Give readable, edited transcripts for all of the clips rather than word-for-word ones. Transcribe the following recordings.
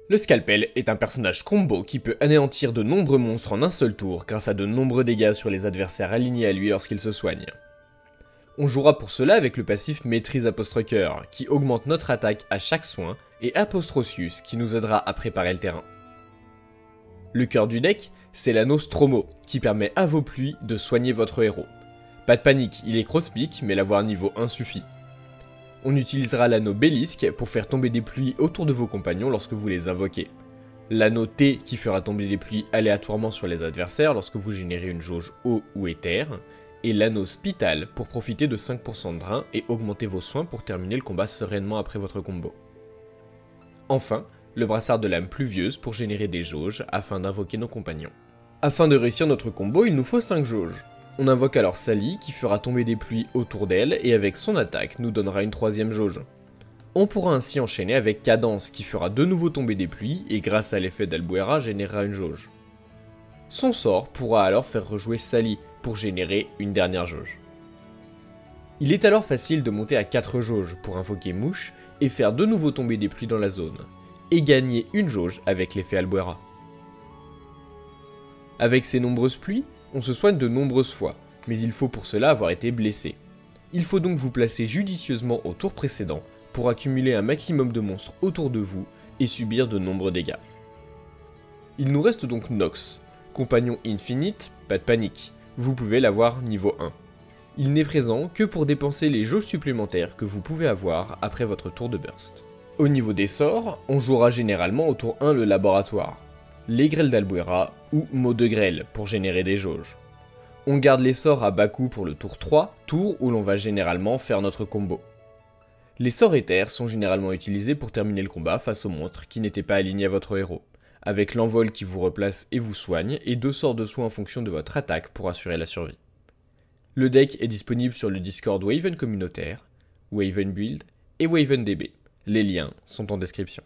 Le Scalpel est un personnage combo qui peut anéantir de nombreux monstres en un seul tour grâce à de nombreux dégâts sur les adversaires alignés à lui lorsqu'il se soigne. On jouera pour cela avec le passif Maîtrise Cœur qui augmente notre attaque à chaque soin et Apostrosius qui nous aidera à préparer le terrain. Le cœur du deck, c'est l'anneau Stromo qui permet à vos pluies de soigner votre héros. Pas de panique, il est cross-pick mais l'avoir niveau 1 suffit. On utilisera l'anneau Bélisque pour faire tomber des pluies autour de vos compagnons lorsque vous les invoquez. L'anneau T qui fera tomber des pluies aléatoirement sur les adversaires lorsque vous générez une jauge eau ou éther. Et l'anneau Spital pour profiter de 5% de drain et augmenter vos soins pour terminer le combat sereinement après votre combo. Enfin, le brassard de lame pluvieuse pour générer des jauges afin d'invoquer nos compagnons. Afin de réussir notre combo, il nous faut 5 jauges. On invoque alors Sally qui fera tomber des pluies autour d'elle et avec son attaque nous donnera une 3ème jauge. On pourra ainsi enchaîner avec Cadence qui fera de nouveau tomber des pluies et grâce à l'effet d'Albuera générera une jauge. Son sort pourra alors faire rejouer Sally pour générer une dernière jauge. Il est alors facile de monter à 4 jauges pour invoquer Mouche et faire de nouveau tomber des pluies dans la zone, et gagner une jauge avec l'effet Albuera. Avec ces nombreuses pluies, on se soigne de nombreuses fois, mais il faut pour cela avoir été blessé. Il faut donc vous placer judicieusement au tour précédent pour accumuler un maximum de monstres autour de vous et subir de nombreux dégâts. Il nous reste donc Nox, compagnon infinite, pas de panique, vous pouvez l'avoir niveau 1. Il n'est présent que pour dépenser les jauges supplémentaires que vous pouvez avoir après votre tour de burst. Au niveau des sorts, on jouera généralement au tour 1 le laboratoire, les grêles d'Albuera ou mot de grêle pour générer des jauges. On garde les sorts à bas coût pour le tour 3, tour où l'on va généralement faire notre combo. Les sorts éthers sont généralement utilisés pour terminer le combat face aux monstres qui n'étaient pas alignés à votre héros, avec l'envol qui vous replace et vous soigne et 2 sorts de soins en fonction de votre attaque pour assurer la survie. Le deck est disponible sur le Discord Waven communautaire, Waven Build et Waven DB. Les liens sont en description.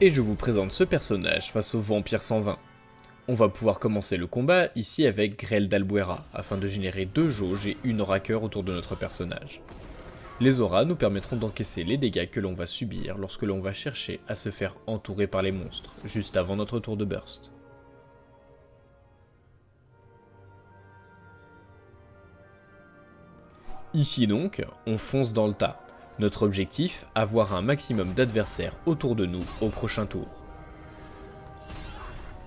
Et je vous présente ce personnage face au Vampire 120. On va pouvoir commencer le combat ici avec Grêle d'Albuera, afin de générer 2 jauges et une aura cœur autour de notre personnage. Les auras nous permettront d'encaisser les dégâts que l'on va subir lorsque l'on va chercher à se faire entourer par les monstres, juste avant notre tour de burst. Ici donc, on fonce dans le tas. Notre objectif, avoir un maximum d'adversaires autour de nous au prochain tour.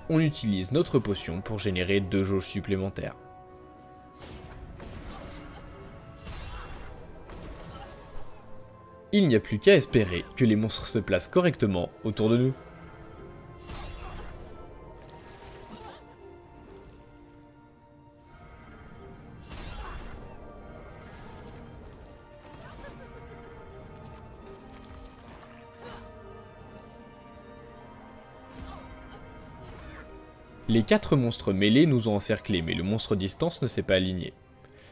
On utilise notre potion pour générer 2 jauges supplémentaires. Il n'y a plus qu'à espérer que les monstres se placent correctement autour de nous. Les 4 monstres mêlés nous ont encerclés, mais le monstre distance ne s'est pas aligné.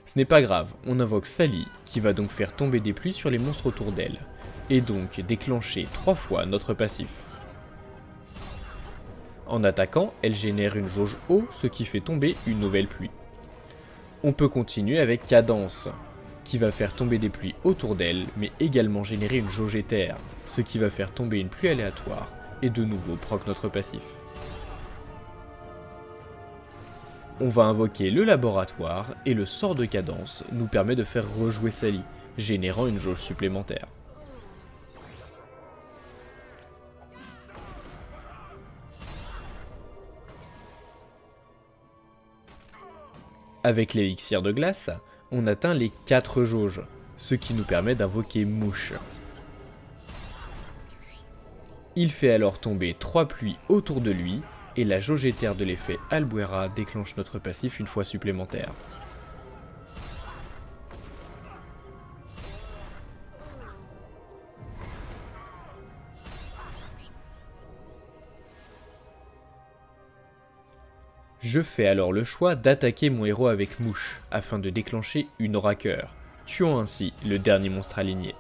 Ce n'est pas grave, on invoque Sally, qui va donc faire tomber des pluies sur les monstres autour d'elle, et donc déclencher 3 fois notre passif. En attaquant, elle génère une jauge eau, ce qui fait tomber une nouvelle pluie. On peut continuer avec Cadence, qui va faire tomber des pluies autour d'elle, mais également générer une jauge éther, ce qui va faire tomber une pluie aléatoire, et de nouveau proc notre passif. On va invoquer le laboratoire et le sort de Cadence nous permet de faire rejouer Sally, générant une jauge supplémentaire. Avec l'élixir de glace, on atteint les 4 jauges, ce qui nous permet d'invoquer Mouche. Il fait alors tomber 3 pluies autour de lui, et la jauge éther de l'effet Albuera déclenche notre passif une fois supplémentaire. Je fais alors le choix d'attaquer mon héros avec Mouche, afin de déclencher une aura cœur, tuant ainsi le dernier monstre aligné.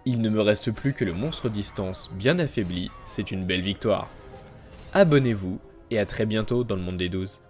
Il ne me reste plus que le monstre distance bien affaibli, c'est une belle victoire. Abonnez-vous et à très bientôt dans le monde des 12.